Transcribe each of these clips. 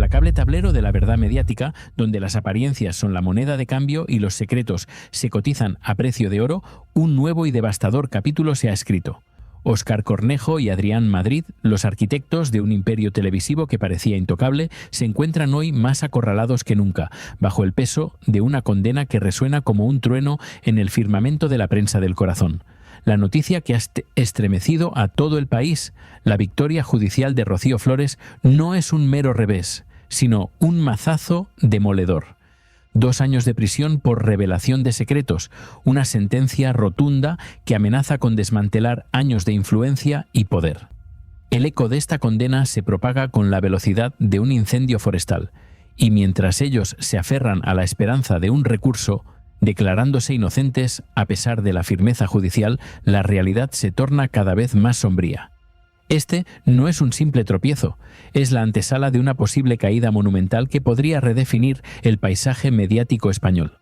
implacable tablero de la verdad mediática, donde las apariencias son la moneda de cambio y los secretos se cotizan a precio de oro, un nuevo y devastador capítulo se ha escrito. Óscar Cornejo y Adrián Madrid, los arquitectos de un imperio televisivo que parecía intocable, se encuentran hoy más acorralados que nunca, bajo el peso de una condena que resuena como un trueno en el firmamento de la prensa del corazón. La noticia que ha estremecido a todo el país, la victoria judicial de Rocío Flores, no es un mero revés, sino un mazazo demoledor. 2 años de prisión por revelación de secretos, una sentencia rotunda que amenaza con desmantelar años de influencia y poder. El eco de esta condena se propaga con la velocidad de un incendio forestal, y mientras ellos se aferran a la esperanza de un recurso, declarándose inocentes a pesar de la firmeza judicial, la realidad se torna cada vez más sombría. Este no es un simple tropiezo, es la antesala de una posible caída monumental que podría redefinir el paisaje mediático español.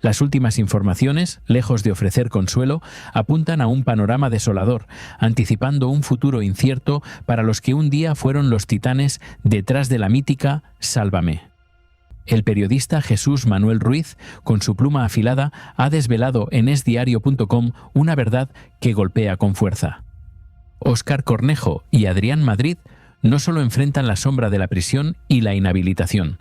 Las últimas informaciones, lejos de ofrecer consuelo, apuntan a un panorama desolador, anticipando un futuro incierto para los que un día fueron los titanes detrás de la mítica Sálvame. El periodista Jesús Manuel Ruiz, con su pluma afilada, ha desvelado en esdiario.com una verdad que golpea con fuerza. Óscar Cornejo y Adrián Madrid no solo enfrentan la sombra de la prisión y la inhabilitación,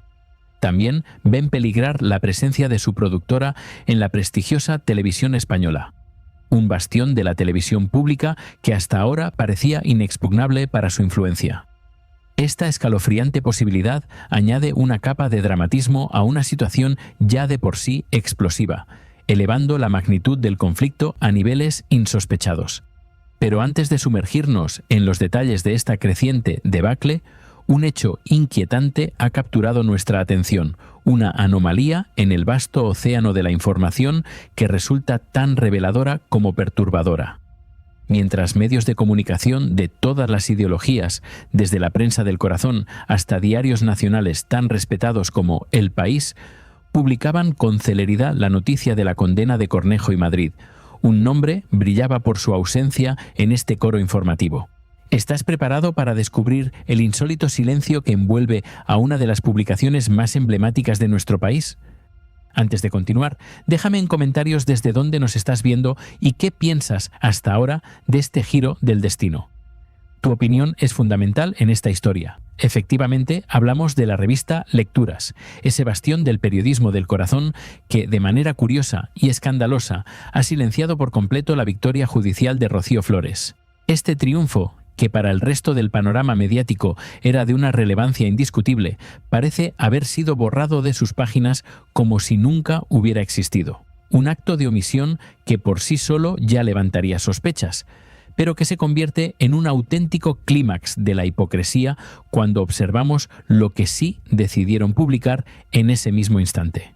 también ven peligrar la presencia de su productora en la prestigiosa Televisión Española, un bastión de la televisión pública que hasta ahora parecía inexpugnable para su influencia. Esta escalofriante posibilidad añade una capa de dramatismo a una situación ya de por sí explosiva, elevando la magnitud del conflicto a niveles insospechados. Pero antes de sumergirnos en los detalles de esta creciente debacle, un hecho inquietante ha capturado nuestra atención, una anomalía en el vasto océano de la información que resulta tan reveladora como perturbadora. Mientras medios de comunicación de todas las ideologías, desde la prensa del corazón hasta diarios nacionales tan respetados como El País, publicaban con celeridad la noticia de la condena de Cornejo y Madrid, un nombre brillaba por su ausencia en este coro informativo. ¿Estás preparado para descubrir el insólito silencio que envuelve a una de las publicaciones más emblemáticas de nuestro país? Antes de continuar, déjame en comentarios desde dónde nos estás viendo y qué piensas hasta ahora de este giro del destino. Tu opinión es fundamental en esta historia. Efectivamente, hablamos de la revista Lecturas, ese bastión del periodismo del corazón que, de manera curiosa y escandalosa, ha silenciado por completo la victoria judicial de Rocío Flores. Este triunfo, que para el resto del panorama mediático era de una relevancia indiscutible, parece haber sido borrado de sus páginas como si nunca hubiera existido. Un acto de omisión que por sí solo ya levantaría sospechas, pero que se convierte en un auténtico clímax de la hipocresía cuando observamos lo que sí decidieron publicar en ese mismo instante.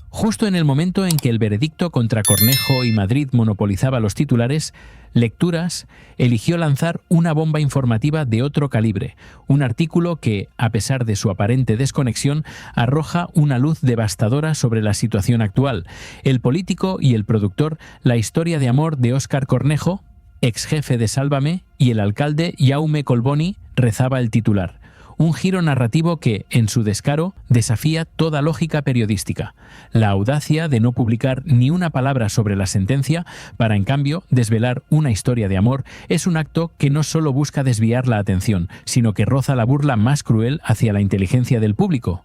Justo en el momento en que el veredicto contra Cornejo y Madrid monopolizaba los titulares, Lecturas eligió lanzar una bomba informativa de otro calibre, un artículo que, a pesar de su aparente desconexión, arroja una luz devastadora sobre la situación actual. El político y el productor, la historia de amor de Óscar Cornejo, ex jefe de Sálvame, y el alcalde Jaume Colboni, rezaba el titular. Un giro narrativo que, en su descaro, desafía toda lógica periodística. La audacia de no publicar ni una palabra sobre la sentencia para, en cambio, desvelar una historia de amor es un acto que no solo busca desviar la atención, sino que roza la burla más cruel hacia la inteligencia del público.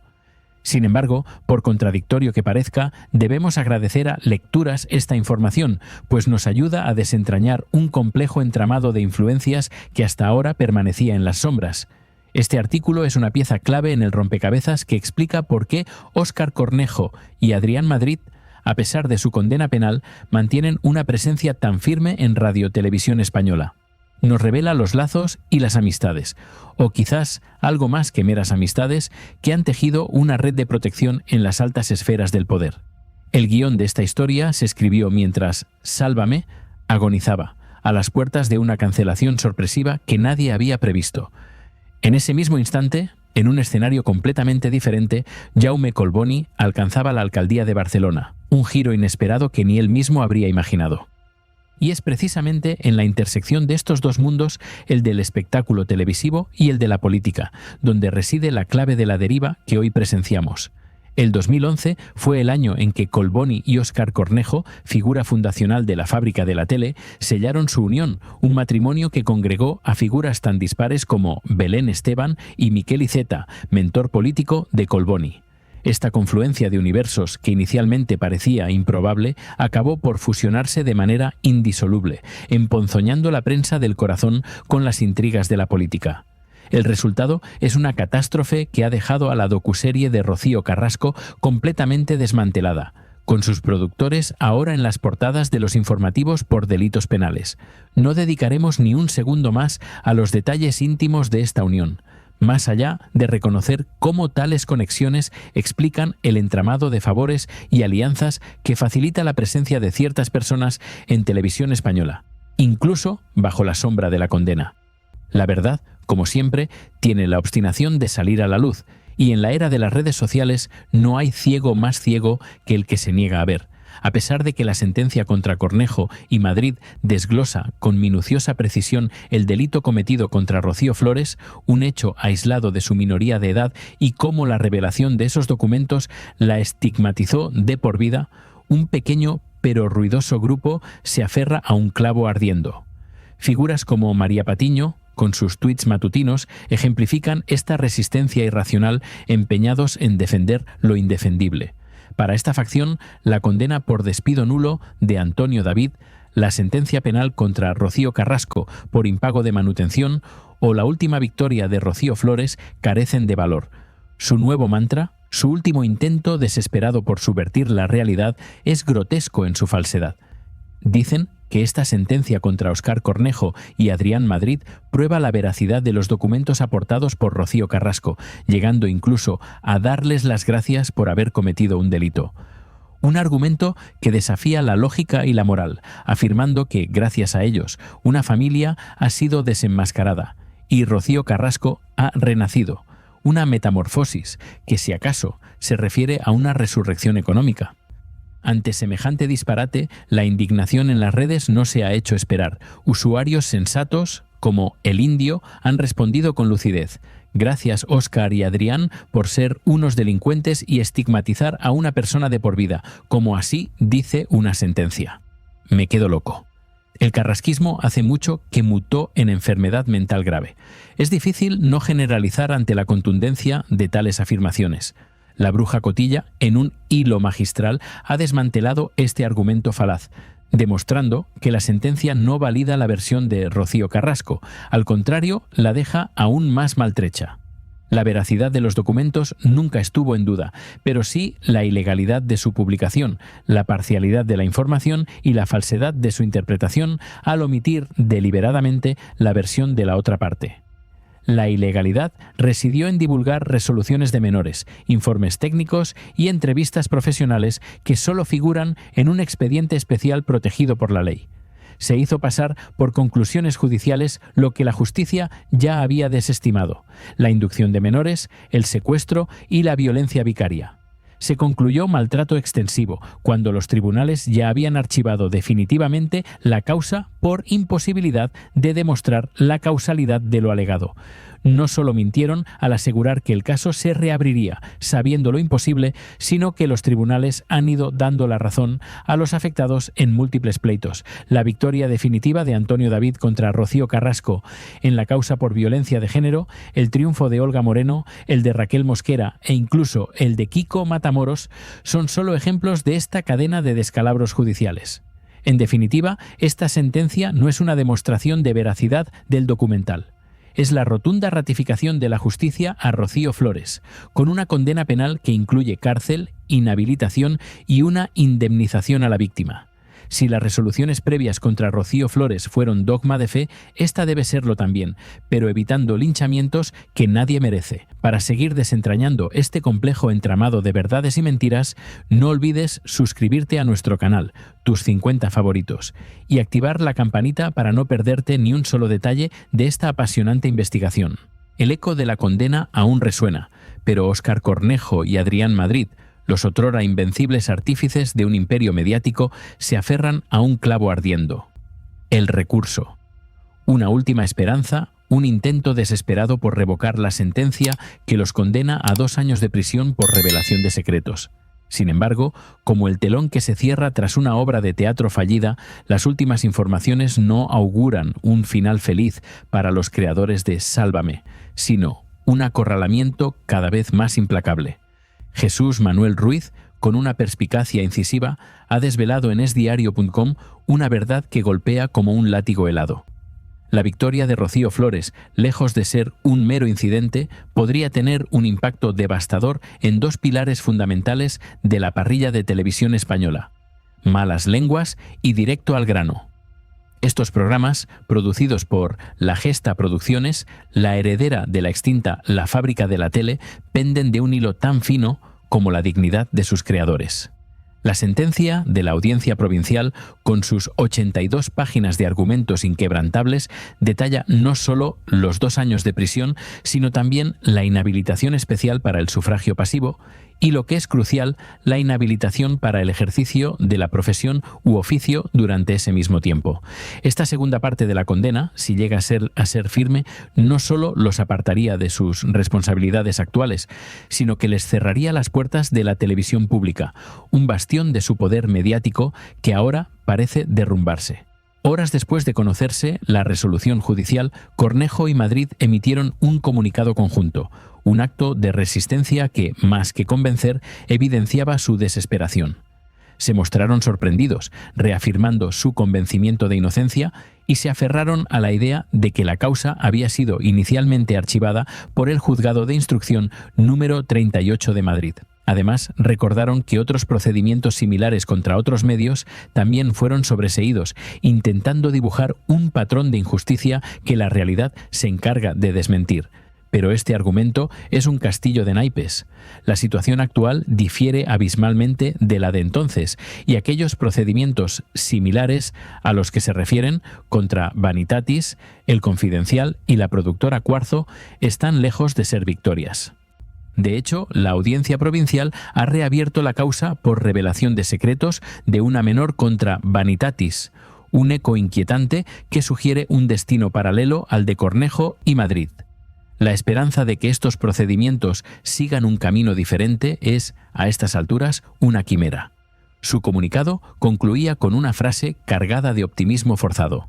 Sin embargo, por contradictorio que parezca, debemos agradecer a Lecturas esta información, pues nos ayuda a desentrañar un complejo entramado de influencias que hasta ahora permanecía en las sombras. Este artículo es una pieza clave en el rompecabezas que explica por qué Óscar Cornejo y Adrián Madrid, a pesar de su condena penal, mantienen una presencia tan firme en Radiotelevisión Española. Nos revela los lazos y las amistades, o quizás algo más que meras amistades, que han tejido una red de protección en las altas esferas del poder. El guión de esta historia se escribió mientras Sálvame agonizaba, a las puertas de una cancelación sorpresiva que nadie había previsto. En ese mismo instante, en un escenario completamente diferente, Jaume Colboni alcanzaba la alcaldía de Barcelona, un giro inesperado que ni él mismo habría imaginado. Y es precisamente en la intersección de estos dos mundos, el del espectáculo televisivo y el de la política, donde reside la clave de la deriva que hoy presenciamos. El 2011 fue el año en que Colboni y Óscar Cornejo, figura fundacional de la fábrica de la tele, sellaron su unión, un matrimonio que congregó a figuras tan dispares como Belén Esteban y Miquel Iceta, mentor político de Colboni. Esta confluencia de universos, que inicialmente parecía improbable, acabó por fusionarse de manera indisoluble, emponzoñando la prensa del corazón con las intrigas de la política. El resultado es una catástrofe que ha dejado a la docuserie de Rocío Carrasco completamente desmantelada, con sus productores ahora en las portadas de los informativos por delitos penales. No dedicaremos ni un segundo más a los detalles íntimos de esta unión, más allá de reconocer cómo tales conexiones explican el entramado de favores y alianzas que facilita la presencia de ciertas personas en televisión española, incluso bajo la sombra de la condena. La verdad, como siempre, tiene la obstinación de salir a la luz, y en la era de las redes sociales no hay ciego más ciego que el que se niega a ver. A pesar de que la sentencia contra Cornejo y Madrid desglosa con minuciosa precisión el delito cometido contra Rocío Flores, un hecho aislado de su minoría de edad, y cómo la revelación de esos documentos la estigmatizó de por vida, un pequeño pero ruidoso grupo se aferra a un clavo ardiendo. Figuras como María Patiño, con sus tuits matutinos, ejemplifican esta resistencia irracional, empeñados en defender lo indefendible. Para esta facción, la condena por despido nulo de Antonio David, la sentencia penal contra Rocío Carrasco por impago de manutención o la última victoria de Rocío Flores carecen de valor. Su nuevo mantra, su último intento desesperado por subvertir la realidad, es grotesco en su falsedad. Dicen que esta sentencia contra Óscar Cornejo y Adrián Madrid prueba la veracidad de los documentos aportados por Rocío Carrasco, llegando incluso a darles las gracias por haber cometido un delito. Un argumento que desafía la lógica y la moral, afirmando que, gracias a ellos, una familia ha sido desenmascarada y Rocío Carrasco ha renacido. Una metamorfosis que, si acaso, se refiere a una resurrección económica. Ante semejante disparate, la indignación en las redes no se ha hecho esperar. Usuarios sensatos, como El Indio, han respondido con lucidez. Gracias, Óscar y Adrián, por ser unos delincuentes y estigmatizar a una persona de por vida, como así dice una sentencia. Me quedo loco. El carrasquismo hace mucho que mutó en enfermedad mental grave. Es difícil no generalizar ante la contundencia de tales afirmaciones. La bruja Cotilla, en un hilo magistral, ha desmantelado este argumento falaz, demostrando que la sentencia no valida la versión de Rocío Carrasco, al contrario, la deja aún más maltrecha. La veracidad de los documentos nunca estuvo en duda, pero sí la ilegalidad de su publicación, la parcialidad de la información y la falsedad de su interpretación al omitir deliberadamente la versión de la otra parte. La ilegalidad residió en divulgar resoluciones de menores, informes técnicos y entrevistas profesionales que solo figuran en un expediente especial protegido por la ley. Se hizo pasar por conclusiones judiciales lo que la justicia ya había desestimado: la inducción de menores, el secuestro y la violencia vicaria. Se concluyó maltrato extensivo, cuando los tribunales ya habían archivado definitivamente la causa por imposibilidad de demostrar la causalidad de lo alegado. No solo mintieron al asegurar que el caso se reabriría, sabiendo lo imposible, sino que los tribunales han ido dando la razón a los afectados en múltiples pleitos. La victoria definitiva de Antonio David contra Rocío Carrasco en la causa por violencia de género, el triunfo de Olga Moreno, el de Raquel Mosquera e incluso el de Kiko Matamoros son solo ejemplos de esta cadena de descalabros judiciales. En definitiva, esta sentencia no es una demostración de veracidad del documental. Es la rotunda ratificación de la justicia a Rocío Flores, con una condena penal que incluye cárcel, inhabilitación y una indemnización a la víctima. Si las resoluciones previas contra Rocío Flores fueron dogma de fe, esta debe serlo también, pero evitando linchamientos que nadie merece. Para seguir desentrañando este complejo entramado de verdades y mentiras, no olvides suscribirte a nuestro canal, tus 50 favoritos, y activar la campanita para no perderte ni un solo detalle de esta apasionante investigación. El eco de la condena aún resuena, pero Óscar Cornejo y Adrián Madrid, los otrora invencibles artífices de un imperio mediático, se aferran a un clavo ardiendo. el recurso. Una última esperanza, un intento desesperado por revocar la sentencia que los condena a 2 años de prisión por revelación de secretos. Sin embargo, como el telón que se cierra tras una obra de teatro fallida, las últimas informaciones no auguran un final feliz para los creadores de Sálvame, sino un acorralamiento cada vez más implacable. Jesús Manuel Ruiz, con una perspicacia incisiva, ha desvelado en esdiario.com una verdad que golpea como un látigo helado. La victoria de Rocío Flores, lejos de ser un mero incidente, podría tener un impacto devastador en 2 pilares fundamentales de la parrilla de televisión española: Malas lenguas y Directo al grano. Estos programas, producidos por La Gesta Producciones, la heredera de la extinta La Fábrica de la Tele, penden de un hilo tan fino como la dignidad de sus creadores. La sentencia de la Audiencia Provincial, con sus 82 páginas de argumentos inquebrantables, detalla no solo los 2 años de prisión, sino también la inhabilitación especial para el sufragio pasivo y, lo que es crucial, la inhabilitación para el ejercicio de la profesión u oficio durante ese mismo tiempo. Esta segunda parte de la condena, si llega a ser firme, no solo los apartaría de sus responsabilidades actuales, sino que les cerraría las puertas de la televisión pública, un bastión de su poder mediático que ahora parece derrumbarse. Horas después de conocerse la resolución judicial, Cornejo y Madrid emitieron un comunicado conjunto, un acto de resistencia que, más que convencer, evidenciaba su desesperación. Se mostraron sorprendidos, reafirmando su convencimiento de inocencia, y se aferraron a la idea de que la causa había sido inicialmente archivada por el Juzgado de Instrucción número 38 de Madrid. Además, recordaron que otros procedimientos similares contra otros medios también fueron sobreseídos, intentando dibujar un patrón de injusticia que la realidad se encarga de desmentir. Pero este argumento es un castillo de naipes. La situación actual difiere abismalmente de la de entonces, y aquellos procedimientos similares a los que se refieren contra Vanitatis, El Confidencial y la productora Cuarzo están lejos de ser victorias. De hecho, la Audiencia Provincial ha reabierto la causa por revelación de secretos de una menor contra Vanitatis, un eco inquietante que sugiere un destino paralelo al de Cornejo y Madrid. La esperanza de que estos procedimientos sigan un camino diferente es, a estas alturas, una quimera. Su comunicado concluía con una frase cargada de optimismo forzado: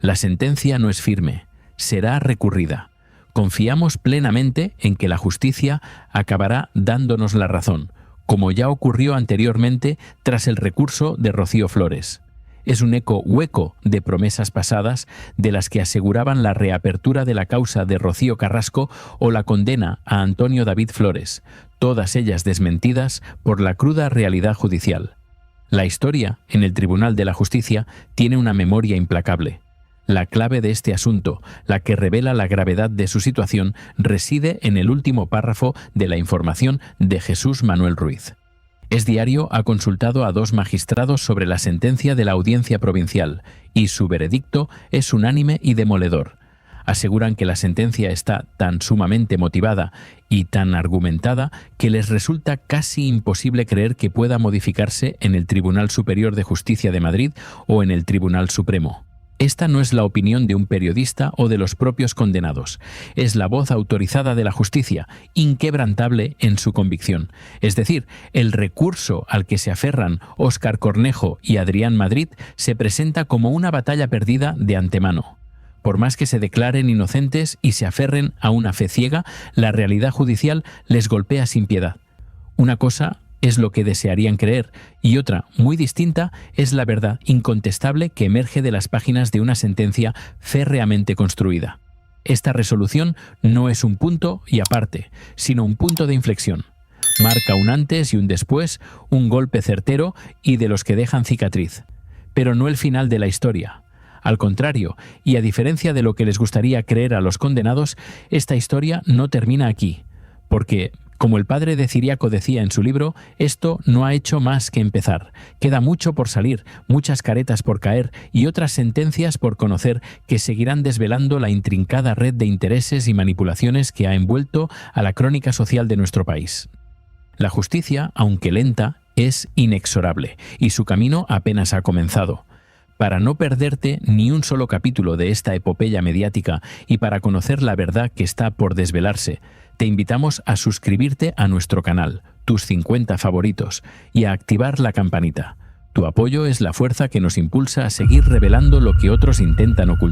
«La sentencia no es firme, será recurrida. Confiamos plenamente en que la justicia acabará dándonos la razón, como ya ocurrió anteriormente tras el recurso de Rocío Flores». Es un eco hueco de promesas pasadas de las que aseguraban la reapertura de la causa de Rocío Carrasco o la condena a Antonio David Flores, todas ellas desmentidas por la cruda realidad judicial. La historia, en el Tribunal de la Justicia, tiene una memoria implacable. La clave de este asunto, la que revela la gravedad de su situación, reside en el último párrafo de la información de Jesús Manuel Ruiz. Es Diario ha consultado a 2 magistrados sobre la sentencia de la Audiencia Provincial y su veredicto es unánime y demoledor. Aseguran que la sentencia está tan sumamente motivada y tan argumentada que les resulta casi imposible creer que pueda modificarse en el Tribunal Superior de Justicia de Madrid o en el Tribunal Supremo. Esta no es la opinión de un periodista o de los propios condenados. Es la voz autorizada de la justicia, inquebrantable en su convicción. Es decir, el recurso al que se aferran Óscar Cornejo y Adrián Madrid se presenta como una batalla perdida de antemano. Por más que se declaren inocentes y se aferren a una fe ciega, la realidad judicial les golpea sin piedad. Una cosa es lo que desearían creer, y otra, muy distinta, es la verdad incontestable que emerge de las páginas de una sentencia férreamente construida. Esta resolución no es un punto y aparte, sino un punto de inflexión. Marca un antes y un después, un golpe certero y de los que dejan cicatriz. Pero no el final de la historia. Al contrario, y a diferencia de lo que les gustaría creer a los condenados, esta historia no termina aquí, porque, como el padre de Ciriaco decía en su libro, esto no ha hecho más que empezar. Queda mucho por salir, muchas caretas por caer y otras sentencias por conocer que seguirán desvelando la intrincada red de intereses y manipulaciones que ha envuelto a la crónica social de nuestro país. La justicia, aunque lenta, es inexorable y su camino apenas ha comenzado. Para no perderte ni un solo capítulo de esta epopeya mediática y para conocer la verdad que está por desvelarse, te invitamos a suscribirte a nuestro canal, Tus 50 Favoritos, y a activar la campanita. Tu apoyo es la fuerza que nos impulsa a seguir revelando lo que otros intentan ocultar.